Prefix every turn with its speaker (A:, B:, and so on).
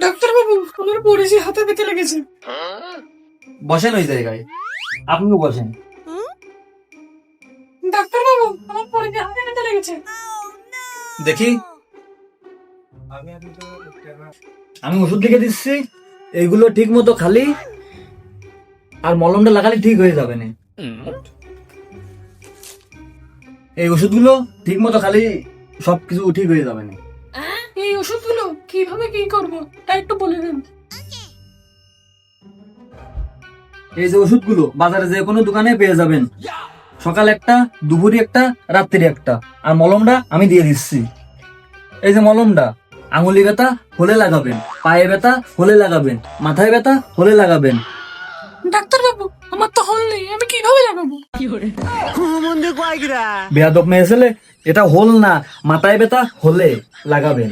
A: Doctor বাবু, আমার পড়েছি, হাতে ব্যথা লেগেছে।
B: বসেন ওই জায়গায়, আপনিও বসেন।
A: ডাক্তার বাবু, আমার পড়েছি, হাতে ব্যথা লেগেছে।
B: দেখি, আমি ওষুধ লিখে দিচ্ছি, এইগুলো ঠিক মতো খালি, আর মলমটা লাগালে ঠিক হয়ে যাবে না। এই ওষুধগুলো ঠিক মতো খালি, সবকিছু ঠিক হয়ে যাবে না।
A: এই ওষুধগুলো কিভাবে কি করবো তা একটু বলে দেন।
B: এই যে ওষুধগুলো বাজারে যে কোনো দোকানে পেয়ে যাবেন, সকাল একটা, দুপুরে একটা, রাত্রি একটা। আর মলমটা আমি দিয়ে দিচ্ছি। এই যে মলমটা আঙুলি ব্যথা হলে লাগাবেন, পায়ে ব্যথা হলে লাগাবেন, মাথায় ব্যথা হলে লাগাবেন।
A: ডাক্তার বাবু, আমার তো হল নেই, আমি কিভাবে লাগাবো?
B: বেয়াদব মেয়ে ছেলে, এটা হোল না, মাথায় ব্যথা হলে লাগাবেন।